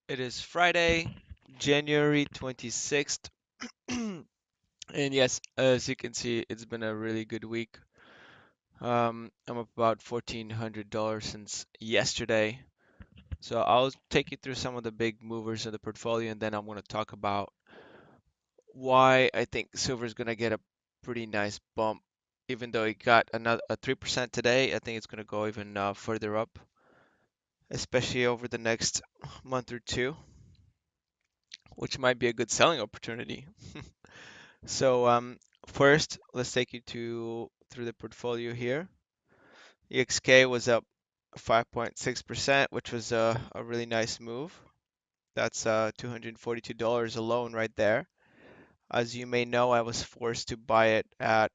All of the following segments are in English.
It is Friday, January 26th. And yes, as you can see, it's been a really good week. I'm up about $1,400 since yesterday. So I'll take you through some of the big movers in the portfolio, and then I'm going to talk about why I think silver is going to get a pretty nice bump. Even though it got another a 3% today, I think it's going to go even further up, especially over the next month or two, which might be a good selling opportunity. So first, let's take you through the portfolio here. EXK was up 5.6%, which was a really nice move. That's $242 alone right there. As you may know, I was forced to buy it at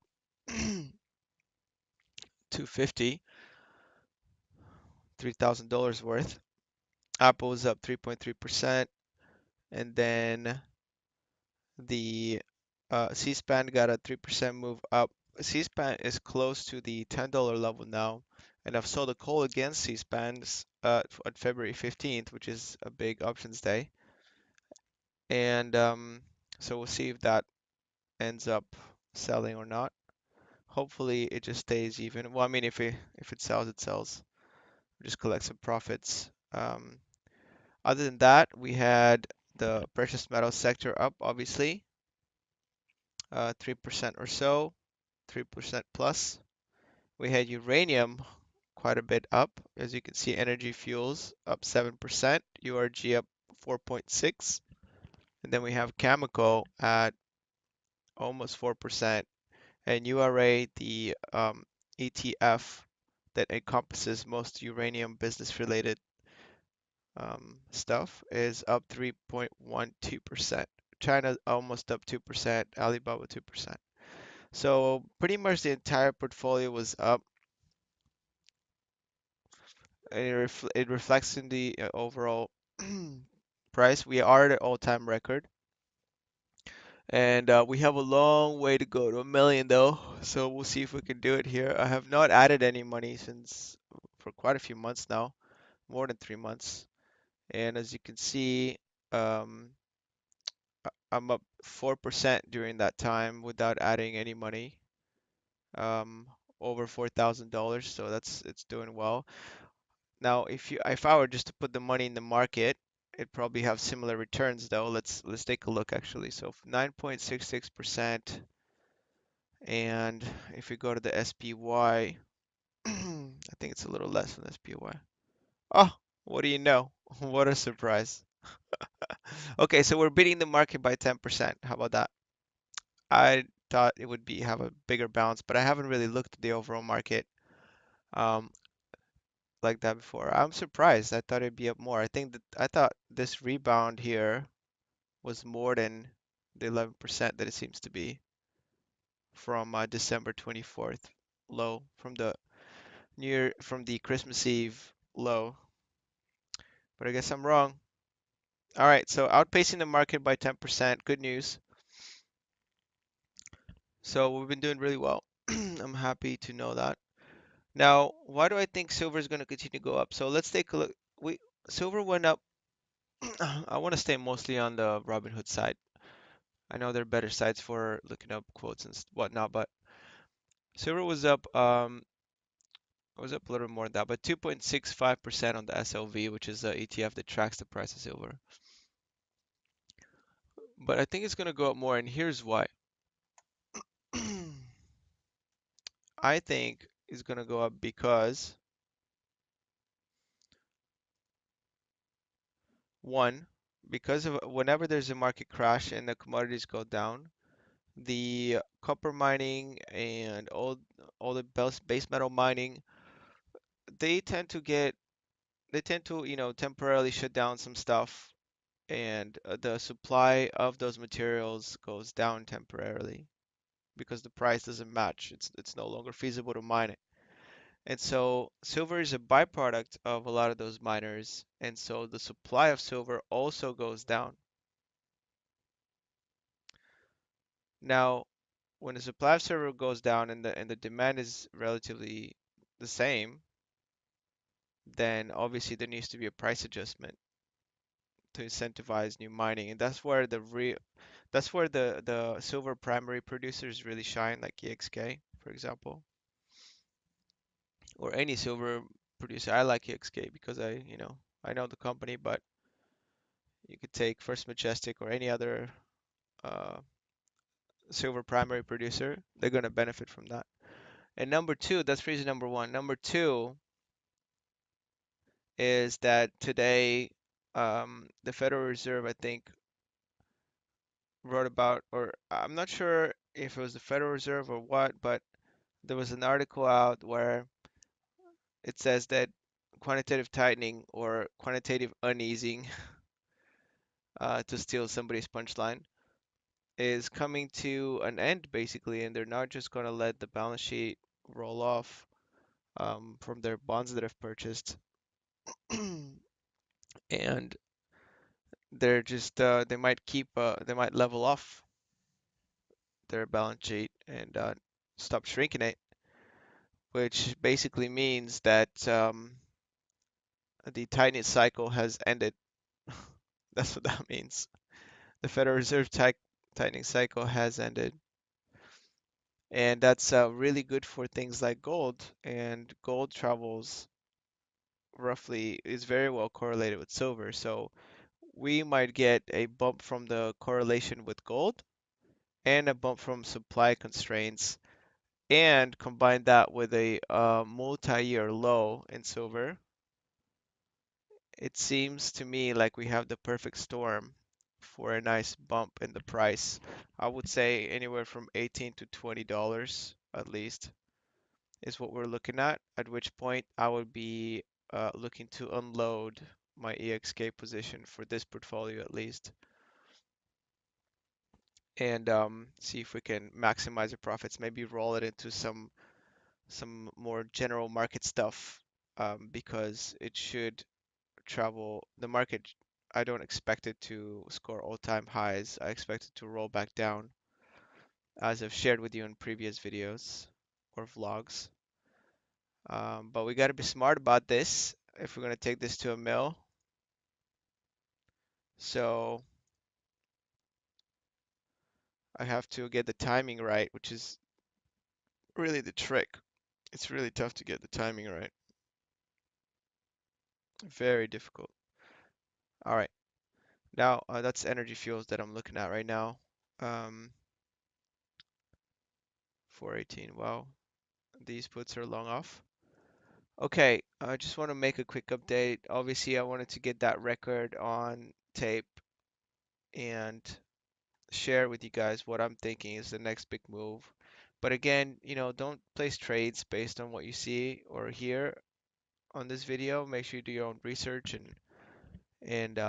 250, $3,000 worth. Apple was up 3.3%, and then the C-SPAN got a 3% move up. C-SPAN is close to the $10 level now, and I've sold a call against C-SPAN on February 15th, which is a big options day. And so we'll see if that ends up selling or not. Hopefully it just stays even. Well, I mean, if it sells, it sells. We'll just collect some profits. Other than that, we had the precious metal sector up, obviously, 3% or so, 3% plus. We had uranium quite a bit up. As you can see, energy fuels up 7%, URG up 4.6, and then we have chemical at almost 4%, and URA, the ETF that encompasses most uranium business related stuff, is up 3.12%. China almost up 2%, Alibaba 2%. So pretty much the entire portfolio was up. It reflects in the overall price. We are at an all-time record, and we have a long way to go to a million though. So we'll see if we can do it here. I have not added any money since for quite a few months now, more than 3 months. And as you can see, um, I'm up 4% during that time without adding any money. Um, over $4,000, so it's doing well. Now, if I were just to put the money in the market, it'd probably have similar returns though. Let's take a look actually. So 9.66%, and if we go to the SPY, I think it's a little less than SPY. Oh, what do you know? What a surprise. Okay, so we're beating the market by 10%. How about that? I thought it would be have a bigger bounce, but I haven't really looked at the overall market um, like that before. I'm surprised. I thought it'd be up more. I thought this rebound here was more than the 11% that it seems to be from December 24th low, from the Christmas Eve low. But I guess I'm wrong. All right, so outpacing the market by 10%. Good news. So we've been doing really well. I'm happy to know that. Now, why do I think silver is going to continue to go up? So let's take a look. We Silver went up. I want to stay mostly on the Robinhood side. I know there are better sites for looking up quotes and whatnot, but silver was up a little more than that, but 2.65% on the SLV, which is the ETF that tracks the price of silver. But I think it's going to go up more, and here's why. I think it's going to go up because one, because of whenever there's a market crash and the commodities go down, the copper mining and all the base metal mining, they tend to get they tend to, temporarily shut down some stuff, and the supply of those materials goes down temporarily because the price doesn't match. It's no longer feasible to mine it. And so silver is a byproduct of a lot of those miners, and so the supply of silver also goes down. Now, when the supply of silver goes down and the demand is relatively the same, then obviously there needs to be a price adjustment to incentivize new mining, and that's where the silver primary producers really shine, like EXK, for example, or any silver producer. I like EXK because I know the company, but you could take First Majestic or any other uh, silver primary producer. They're gonna benefit from that. And number two, that's reason number one. Number two is that today, the Federal Reserve, I think, wrote about, or I'm not sure if it was the Federal Reserve or what, but there was an article out where it says that quantitative tightening or quantitative uneasing, to steal somebody's punchline, is coming to an end basically, and they're not just going to let the balance sheet roll off from their bonds that have purchased, and they're just they might level off their balance sheet and stop shrinking it, which basically means that the tightening cycle has ended. That's what that means. The Federal Reserve tightening cycle has ended. And that's really good for things like gold. And gold travels roughly is very well correlated with silver. So we might get a bump from the correlation with gold and a bump from supply constraints, and combine that with a multi-year low in silver. It seems to me like we have the perfect storm for a nice bump in the price. I would say anywhere from 18 to $20 at least is what we're looking at which point I would be looking to unload my EXK position for this portfolio at least, and see if we can maximize the profits, maybe roll it into some more general market stuff, because it should travel the market. I don't expect it to score all-time highs. I expect it to roll back down, as I've shared with you in previous videos or vlogs. But we got to be smart about this if we're going to take this to a mill. So I have to get the timing right, which is really the trick. It's really tough to get the timing right. Very difficult. All right. Now, that's energy fuels that I'm looking at right now. Um, 418. Wow. These puts are long off. Okay, I just want to make a quick update. Obviously, I wanted to get that record on tape and share with you guys what I'm thinking is the next big move. But again, don't place trades based on what you see or hear on this video. Make sure you do your own research and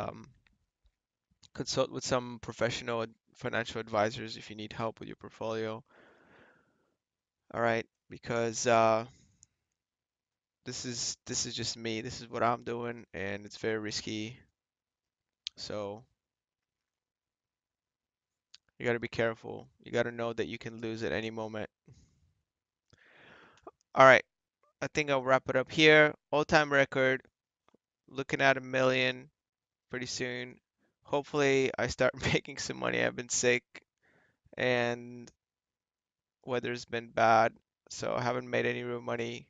consult with some professional financial advisors if you need help with your portfolio. All right, because this is just me. This is what I'm doing, and it's very risky. So you got to be careful. You got to know that you can lose at any moment. All right, I think I'll wrap it up here. All-time record, looking at 1 million pretty soon. Hopefully, I start making some money. I've been sick and weather's been bad, so I haven't made any real money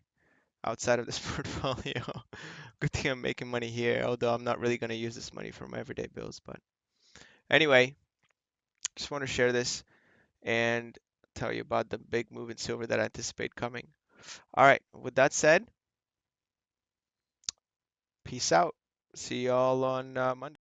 outside of this portfolio. Good thing I'm making money here, although I'm not really going to use this money for my everyday bills. But anyway, just want to share this and tell you about the big move in silver that I anticipate coming. All right, with that said, peace out. See y'all on Monday.